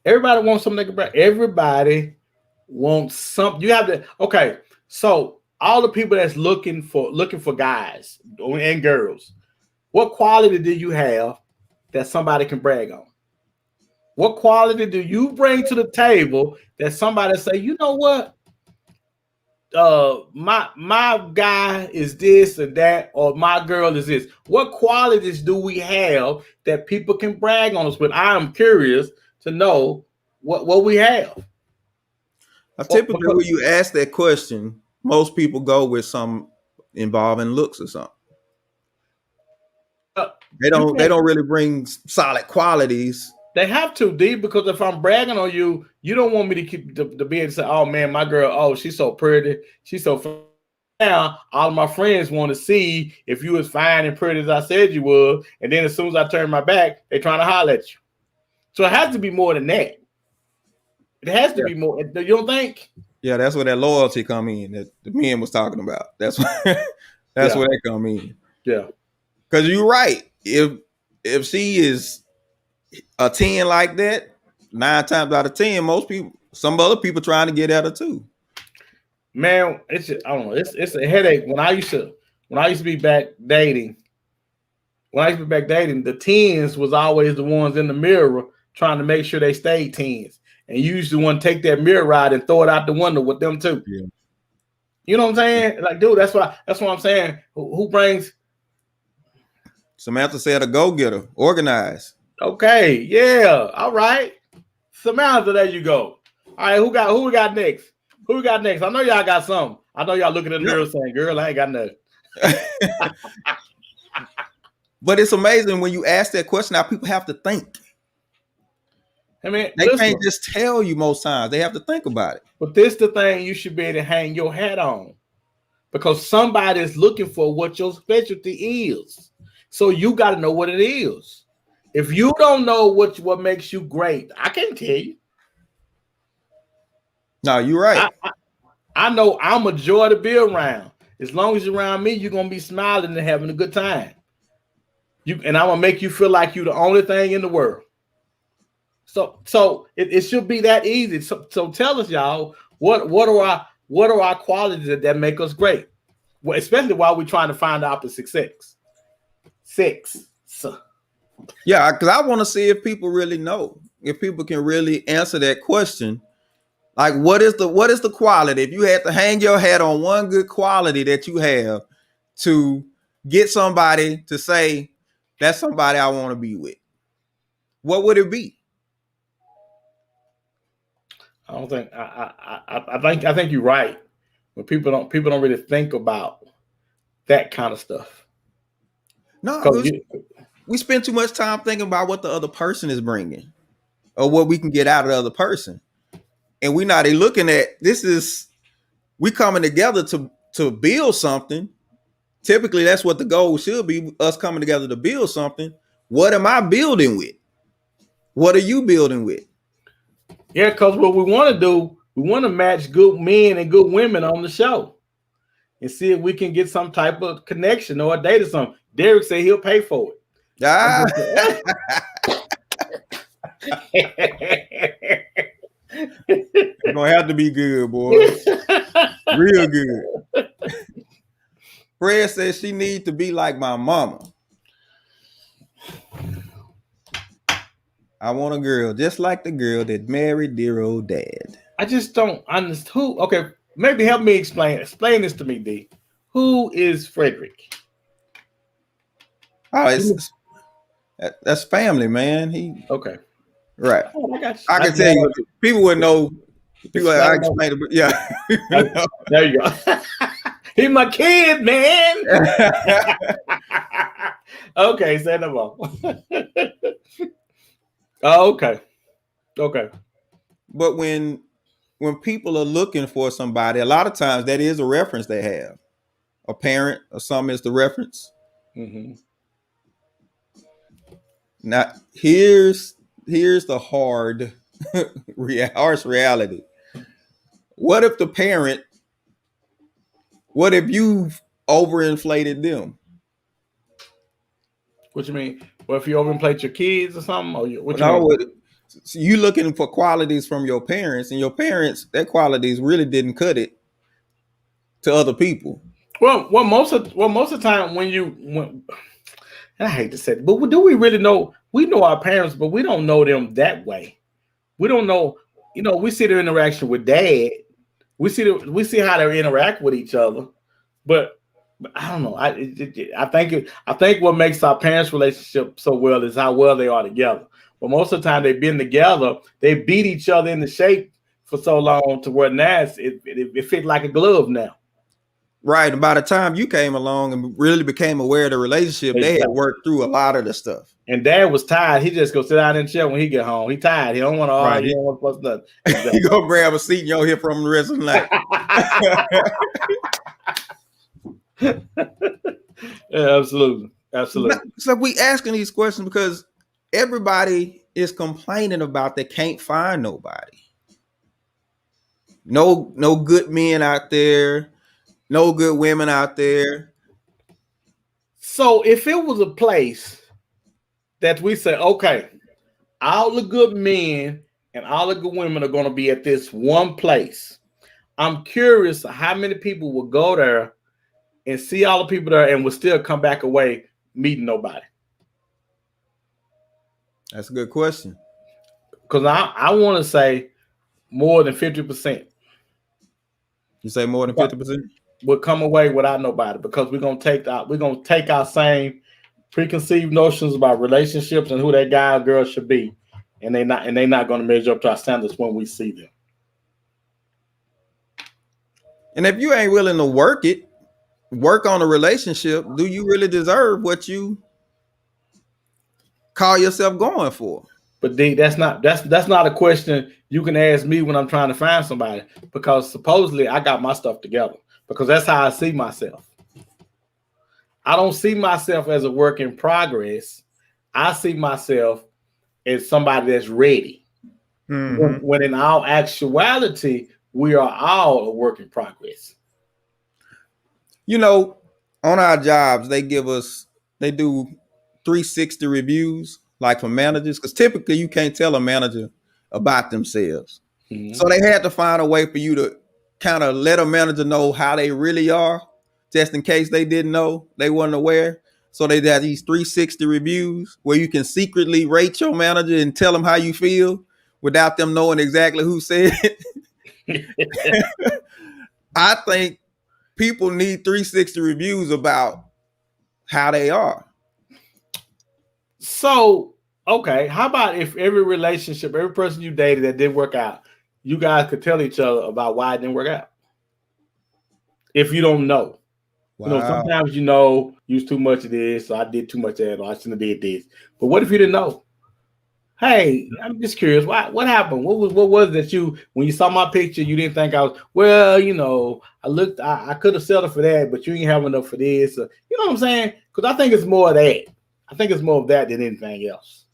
Speaker 3: Everybody wants something they can brag. Everybody wants something. You have to. Okay, so all the people that's looking for guys and girls, what quality do you have that somebody can brag on? What quality do you bring to the table that somebody say, you know what? My guy is this or that, or my girl is this. What qualities do we have that people can brag on us with? I am curious to know what we have.
Speaker 2: Typically, when you ask that question, most people go with some involving looks or something. They don't really bring solid qualities.
Speaker 3: They have to, D, because if I'm bragging on you, you don't want me to keep the be able to say, oh man, my girl, oh, she's so pretty, she's so fine. Now all of my friends want to see if you was fine and pretty as I said you was, and then as soon as I turn my back, they're trying to holler at you. So it has to be more than that. It has to be more. You don't think?
Speaker 2: Yeah, that's where that loyalty come in that the men was talking about. That's where that come in.
Speaker 3: Yeah.
Speaker 2: Because you're right. If she is a 10 like that, 9 times out of 10, some other people trying to get at her too.
Speaker 3: Man, it's just, I don't know. It's a headache. When I used to be back dating, the 10s was always the ones in the mirror trying to make sure they stayed 10s. And you used to want to take that mirror ride and throw it out the window with them too.
Speaker 2: Yeah.
Speaker 3: You know what I'm saying? Like, dude, that's what I'm saying. Who brings?
Speaker 2: Samantha said a go-getter, organized.
Speaker 3: Okay, yeah, all right. Samantha, there you go. All right, who we got next? Who we got next? I know y'all got some. I know y'all looking at the mirror saying, girl, I ain't got nothing.
Speaker 2: But it's amazing when you ask that question, now people have to think.
Speaker 3: I mean,
Speaker 2: they can't just tell you most times. They have to think about it.
Speaker 3: But this the thing you should be able to hang your hat on, because somebody is looking for what your specialty is. So you got to know what it is. If you don't know what makes you great, I can't tell you.
Speaker 2: No, you're right.
Speaker 3: I know I'm a joy to be around. As long as you're around me, you're gonna be smiling and having a good time. And I'm gonna make you feel like you're the only thing in the world. So it should be that easy. So tell us, y'all, what are our qualities that make us great? Well, especially while we're trying to find the opposite sex.
Speaker 2: Yeah, because I want to see if people really know, if people can really answer that question. Like, what is the quality? If you had to hang your hat on one good quality that you have to get somebody to say, that's somebody I want to be with, what would it be?
Speaker 3: I don't think I think you're right. But people don't really think about that kind of stuff.
Speaker 2: No, we spend too much time thinking about what the other person is bringing or what we can get out of the other person. And we're not looking at we coming together to build something. Typically, that's what the goal should be, us coming together to build something. What am I building with? What are you building with?
Speaker 3: Yeah, because what we want to do, we want to match good men and good women on the show and see if we can get some type of connection or a date or something. Derek said he'll pay for it.
Speaker 2: It's gonna have to be good, boy. Real good. Fred says she needs to be like my mama. I want a girl just like the girl that married dear old dad.
Speaker 3: I just don't understand who. Okay, maybe help me explain this to me, D. Who is Frederick?
Speaker 2: Oh, that's family, man.
Speaker 3: Okay.
Speaker 2: Right.
Speaker 3: Oh, I got you.
Speaker 2: I can tell you, people would know. People, I explain it, but yeah.
Speaker 3: There you go. He's my kid, man. Okay, say no more. Oh, okay.
Speaker 2: But when people are looking for somebody, a lot of times that is a reference they have. A parent or something is the reference.
Speaker 3: Mm-hmm.
Speaker 2: Now, here's the harsh reality. What if you've overinflated them?
Speaker 3: What you mean? Well, if you overinflate your kids or something, or
Speaker 2: so you looking for qualities from your parents, and your parents, their qualities really didn't cut it to other people.
Speaker 3: Well, most of the time when And I hate to say it, but do we really know? We know our parents, but we don't know them that way. We don't know. We see their interaction with dad. We see how they interact with each other, but I don't know. I think what makes our parents' relationship so well is how well they are together. But most of the time they've been together, they beat each other into shape for so long to where now it fit like a glove now.
Speaker 2: Right. And by the time you came along and really became aware of the relationship, they had worked through a lot of the stuff.
Speaker 3: And dad was tired. He just go sit down in the chair when he get home. He tired. He don't want to argue. He don't want to fuss nothing. Exactly.
Speaker 2: You go grab a seat and you don't hear from him the rest of the night.
Speaker 3: Yeah, absolutely.
Speaker 2: So we asking these questions because everybody is complaining about they can't find nobody. No good men out there, no good women out there.
Speaker 3: So if it was a place that we say, okay, all the good men and all the good women are going to be at this one place, I'm curious how many people will go there and see all the people there and will still come back away meeting nobody.
Speaker 2: That's a good question.
Speaker 3: Because I want to say more than 50%.
Speaker 2: You say more than 50%?
Speaker 3: Will come away without nobody, because we're gonna take our same preconceived notions about relationships and who that guy or girl should be, and they're not gonna measure up to our standards when we see them.
Speaker 2: And if you ain't willing to work on a relationship, do you really deserve what you call yourself going for?
Speaker 3: But that's not a question you can ask me when I'm trying to find somebody, because supposedly I got my stuff together, because that's how I see myself. I don't see myself as a work in progress. I see myself as somebody that's ready. Mm-hmm. When in all actuality, we are all a work in progress.
Speaker 2: On our jobs, they do 360 reviews, like for managers, because typically you can't tell a manager about themselves. Mm-hmm. So they had to find a way for you to kind of let a manager know how they really are, just in case they didn't know, they weren't aware. So they had these 360 reviews where you can secretly rate your manager and tell them how you feel without them knowing exactly who said it. I think people need 360 reviews about how they are.
Speaker 3: So, okay, how about if every relationship, every person you dated that didn't work out, you guys could tell each other about why it didn't work out? If you don't know. Wow. Sometimes you was too much of this, so I did too much of that, or I shouldn't have did this. But what if you didn't know? Hey, I'm just curious. What happened? What was that when you saw my picture, you didn't think I was, I could have settled for that, but you ain't have enough for this. You know what I'm saying? Because I think it's more of that. I think it's more of that than anything else.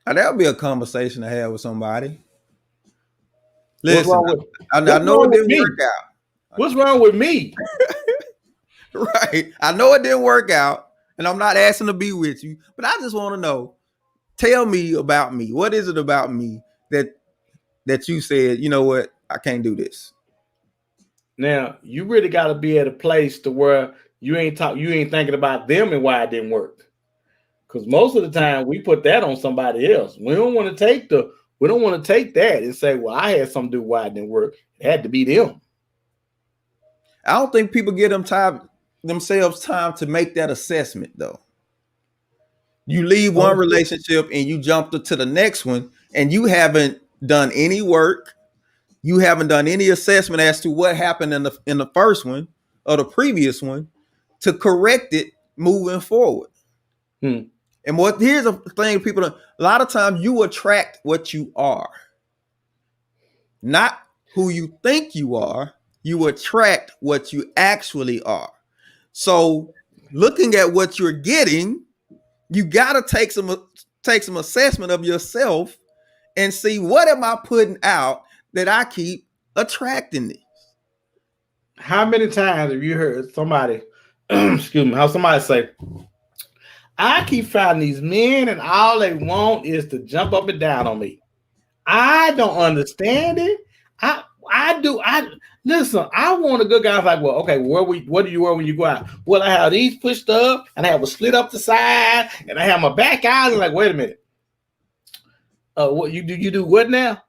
Speaker 2: Now, that would be a conversation to have with somebody. Listen, I know it didn't work out.
Speaker 3: What's wrong with me?
Speaker 2: Right. I know it didn't work out, and I'm not asking to be with you, but I just want to know, tell me about me. What is it about me that you said, you know what, I can't do this?
Speaker 3: Now, you really got to be at a place to where you ain't thinking about them and why it didn't work. Because most of the time we put that on somebody else. We don't want to take that and say, well, I had something to do why it didn't work. It had to be them.
Speaker 2: I don't think people give themselves time to make that assessment, though. You leave one relationship and you jump to the next one, and you haven't done any work. You haven't done any assessment as to what happened in the first one or the previous one to correct it moving forward. And here's a thing, people, a lot of times you attract what you are, not who you think you are. You attract what you actually are. So looking at what you're getting, you got to take some assessment of yourself and see, what am I putting out that I keep attracting this?
Speaker 3: How many times have you heard somebody, how somebody say, I keep finding these men and all they want is to jump up and down on me. I don't understand it. Listen, I want a good guy like, well, okay, what do you wear when you go out? Well, I have these pushed up, and I have a slit up the side, and I have my back out. And like, wait a minute, what you do? You do what now?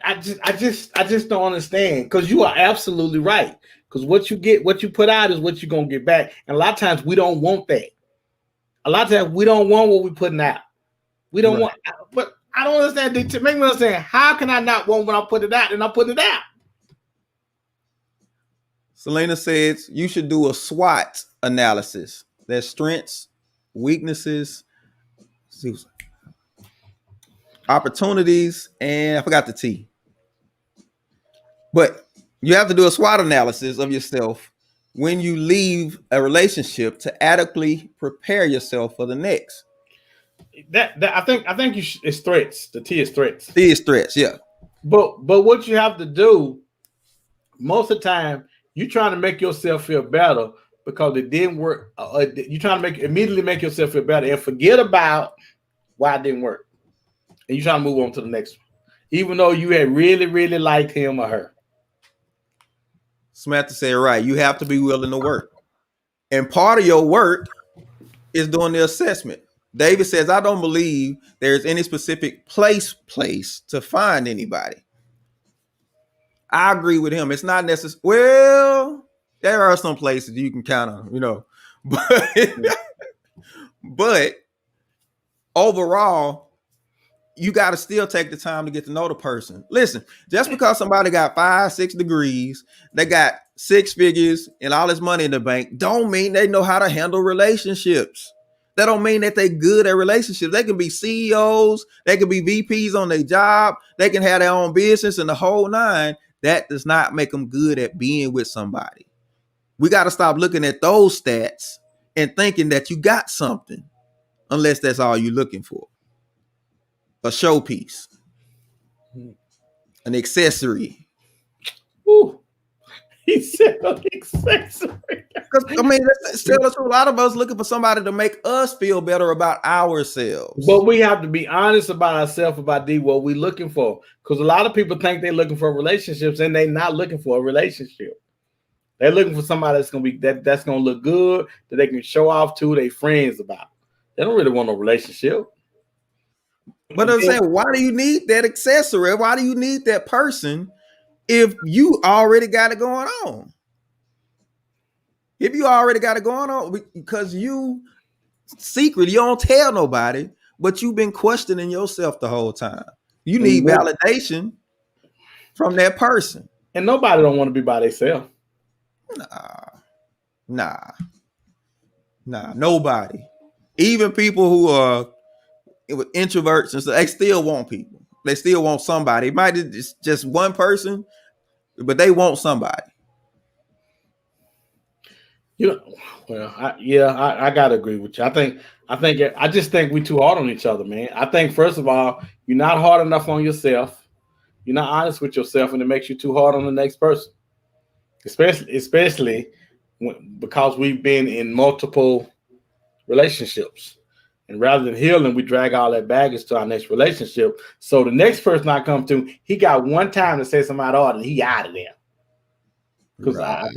Speaker 3: I just don't understand, because you are absolutely right. Because what you put out is what you're gonna get back, and a lot of times we don't want that. A lot of times we don't want what we're putting out. We don't want, but I don't understand. To make me understand, how can I not want when I put it out and I put it out?
Speaker 2: Selena says you should do a SWOT analysis. Their strengths, weaknesses, opportunities, and I forgot the T. But you have to do a SWOT analysis of yourself when you leave a relationship to adequately prepare yourself for the next.
Speaker 3: That I think it's threats. The T is threats.
Speaker 2: T is threats, yeah.
Speaker 3: But what you have to do most of the time, you're trying to make yourself feel better because it didn't work. You're trying to immediately make yourself feel better and forget about why it didn't work. And you're trying to move on to the next one, even though you had really, really liked him or her.
Speaker 2: Samantha said, right, you have to be willing to work. And part of your work is doing the assessment. David says, I don't believe there's any specific place to find anybody. I agree with him. It's not necessary. Well, there are some places you can kind of, but overall, you got to still take the time to get to know the person. Listen, just because somebody got 5-6 degrees, they got 6 figures and all this money in the bank, don't mean they know how to handle relationships. That don't mean that they good at relationships. They can be CEOs, they can be VPs on their job, they can have their own business and the whole nine. That does not make them good at being with somebody. We got to stop looking at those stats and thinking that you got something, unless that's all you're looking for. A showpiece, an accessory.
Speaker 3: Ooh, he said an accessory.
Speaker 2: Because I mean, that's still a lot of us looking for somebody to make us feel better about ourselves.
Speaker 3: But we have to be honest about ourselves, about what we're looking for. Because a lot of people think they're looking for relationships, and they're not looking for a relationship. They're looking for somebody that's gonna be that's gonna look good, that they can show off to their friends about. They don't really want a relationship.
Speaker 2: But I'm saying, why do you need that accessory? Why do you need that person if you already got it going on? If you already got it going on, because you secretly, you don't tell nobody, but you've been questioning yourself the whole time. You need validation from that person.
Speaker 3: And nobody don't want to be by themselves.
Speaker 2: Nah, nobody. Even people who are with introverts and stuff, they still want people. They still want somebody. It might be just one person, but they want somebody.
Speaker 3: I gotta agree with you. I just think we too hard on each other, man. I think first of all, you're not hard enough on yourself. You're not honest with yourself, and it makes you too hard on the next person. Especially because we've been in multiple relationships. And rather than healing, we drag all that baggage to our next relationship. So the next person I come to, he got one time to say something out of order, and he out of there. Because I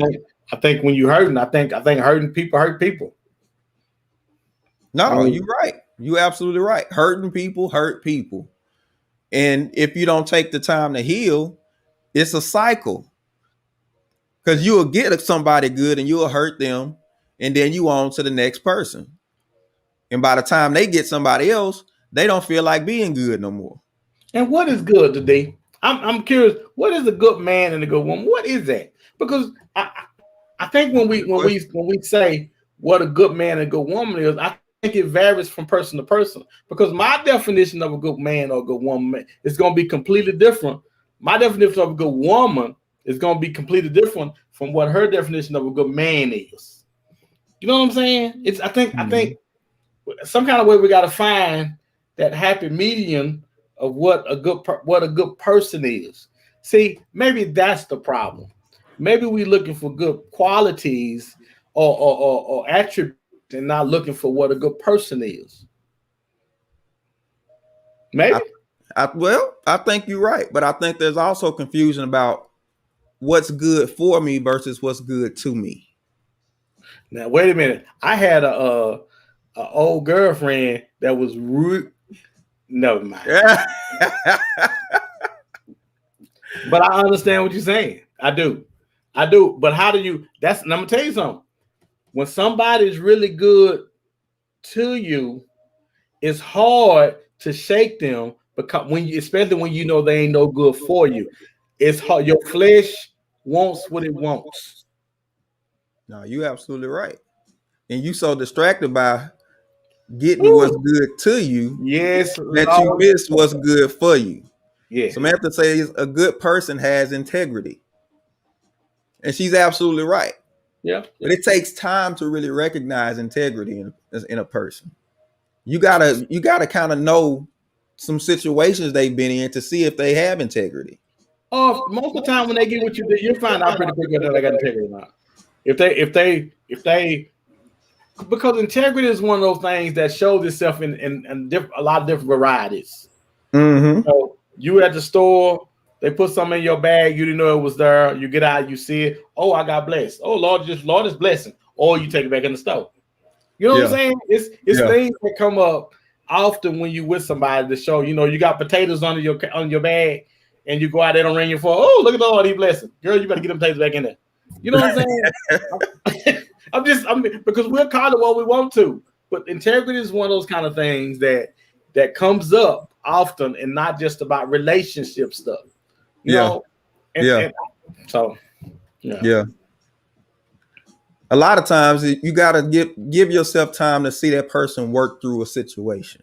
Speaker 3: think when you hurting, I think hurting people hurt people.
Speaker 2: No, you're right. You're absolutely right. Hurting people hurt people. And if you don't take the time to heal, it's a cycle. Because you'll get somebody good and you'll hurt them, and then you on to the next person. And by the time they get somebody else, they don't feel like being good no more.
Speaker 3: And what is good today? I'm curious. What is a good man and a good woman? What is that? Because I think when we say what a good man and a good woman is, I think it varies from person to person. Because my definition of a good man or a good woman is going to be completely different. My definition of a good woman is going to be completely different from what her definition of a good man is. You know what I'm saying? I think some kind of way we got to find that happy median of what a good person is. See, maybe that's the problem. Maybe we're looking for good qualities or attributes and not looking for what a good person is. Maybe.
Speaker 2: I think you're right, but I think there's also confusion about what's good for me versus what's good to me.
Speaker 3: Now wait a minute. I had a old girlfriend that was rude. Never mind. But I understand what you're saying. I do. But how do you? And I'm gonna tell you something. When somebody's really good to you, it's hard to shake them because especially when you know they ain't no good for you. It's hard. Your flesh wants what it wants.
Speaker 2: No, you're absolutely right. And you so distracted by getting what's good to you,
Speaker 3: yes,
Speaker 2: that you miss what's good for you.
Speaker 3: Yeah.
Speaker 2: Samantha says a good person has integrity. And she's absolutely right.
Speaker 3: Yeah.
Speaker 2: But it takes time to really recognize integrity in a person. You gotta kind of know some situations they've been in to see if they have integrity.
Speaker 3: Most of the time when they get what you do, you'll find out pretty quick whether they got integrity or not. If they because integrity is one of those things that shows itself in a lot of different varieties.
Speaker 2: Mm-hmm.
Speaker 3: So you at the store, they put something in your bag, you didn't know it was there. You get out, you see it. Oh, I got blessed. Oh, Lord is blessing. Or you take it back in the store. You know what I'm saying? It's things that come up often when you with somebody to show. You got potatoes on your bag, and you go out there and ring your phone. Oh, look at the Lord, He blessing. Girl, you better get them potatoes back in there. You know what I'm saying? I'm because we're called to what we want to, but integrity is one of those kind of things that comes up often, and not just about relationship stuff. You know? So
Speaker 2: a lot of times you gotta give yourself time to see that person work through a situation.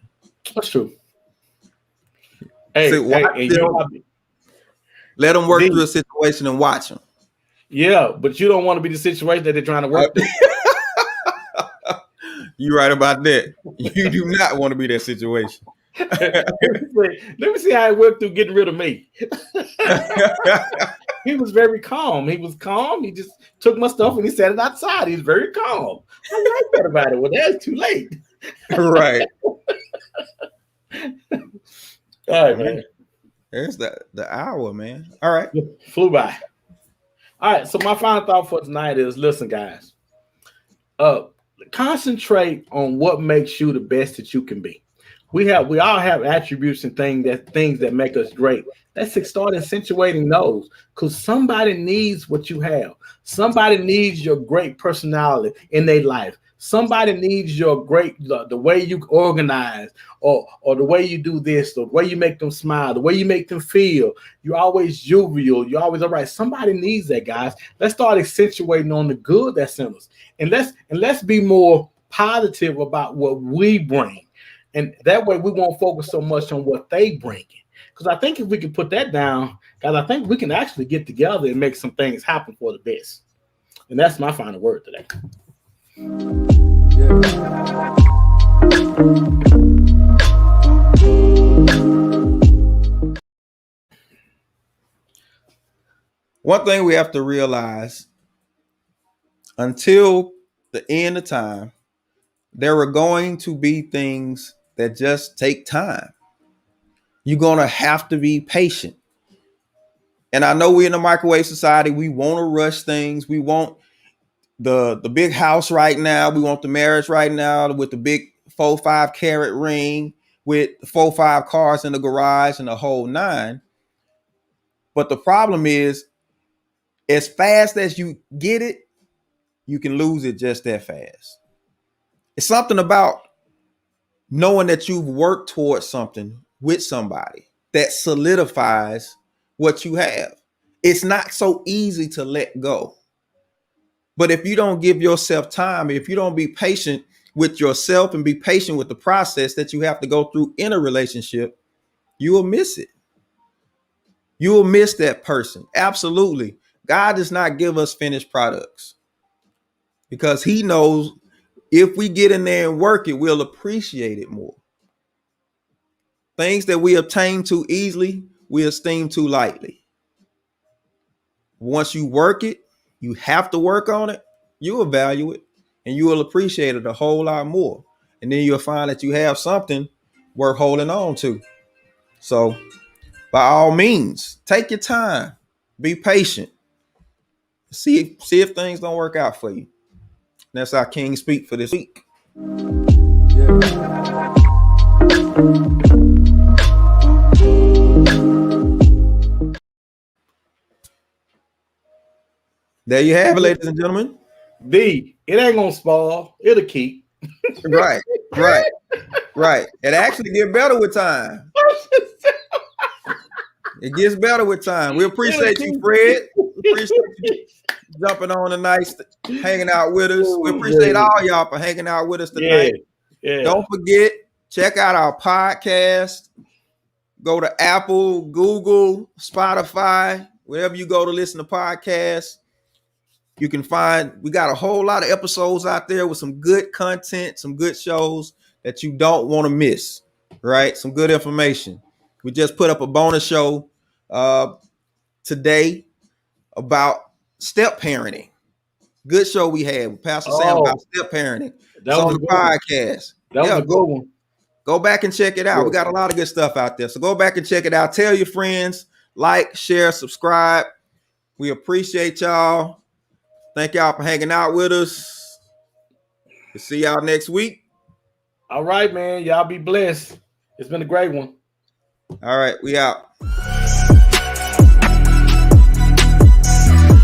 Speaker 3: That's true.
Speaker 2: Let them work through a situation and watch them.
Speaker 3: Yeah, but you don't want to be the situation that they're trying to work through.
Speaker 2: You're right about that. You do not want to be that situation.
Speaker 3: Let me see how it worked through getting rid of me. He was very calm. He was calm. He just took my stuff and he set it outside. He's very calm. I like that about it. Well, that's too late.
Speaker 2: Right.
Speaker 3: All right, man.
Speaker 2: There's the hour, man. All right.
Speaker 3: Flew by. All right. So my final thought for tonight is, listen, guys. Concentrate on what makes you the best that you can be. We all have attributes and things that make us great. Let's start accentuating those, because somebody needs what you have. Somebody needs your great personality in their life. Somebody needs your the way you organize, or the way you do this, the way you make them smile, the way you make them feel. You're always jovial. You're always all right. Somebody needs that, guys. Let's start accentuating on the good that's in us, and let's be more positive about what we bring. And that way we won't focus so much on what they bring. Because I think if we can put that down, guys, I think we can actually get together and make some things happen for the best. And that's my final word today.
Speaker 2: One thing we have to realize, until the end of time, there are going to be things that just take time. You're going to have to be patient. And I know we're in a microwave society. We want to rush things. We want the big house right now. We want the marriage right now with the big 4-5 carat ring, with 4-5 cars in the garage and the whole 9. But the problem is, as fast as you get it, you can lose it just that fast. It's something about knowing that you've worked towards something with somebody that solidifies what you have. It's not so easy to let go. But if you don't give yourself time, if you don't be patient with yourself and be patient with the process that you have to go through in a relationship, you will miss it. You will miss that person. Absolutely. God does not give us finished products, because He knows if we get in there and work it, we'll appreciate it more. Things that we obtain too easily, we esteem too lightly. Once you work it, you have to work on it, you will value it, and you will appreciate it a whole lot more. And then you'll find that you have something worth holding on to. So by all means, take your time, be patient, See if things don't work out for you. That's our King Speak for this week. There you have it, ladies and gentlemen.
Speaker 3: It ain't gonna spoil. It'll keep.
Speaker 2: Right. It actually get better with time. It gets better with time. We appreciate you, Fred. We appreciate you jumping on tonight, hanging out with us. We appreciate all y'all for hanging out with us tonight.
Speaker 3: Yeah.
Speaker 2: Don't forget, check out our podcast. Go to Apple, Google, Spotify, wherever you go to listen to podcasts. You can find, we got a whole lot of episodes out there with some good content, some good shows that you don't want to miss, right? Some good information. We just put up a bonus show today about step parenting. Good show we had with Pastor Sam about step parenting. It's on the podcast.
Speaker 3: That was a good one.
Speaker 2: Go back and check it out. We got a lot of good stuff out there. So go back and check it out. Tell your friends, like, share, subscribe. We appreciate y'all. Thank y'all for hanging out with us. We'll see y'all next week.
Speaker 3: All right, man. Y'all be blessed. It's been a great one.
Speaker 2: All right, we out.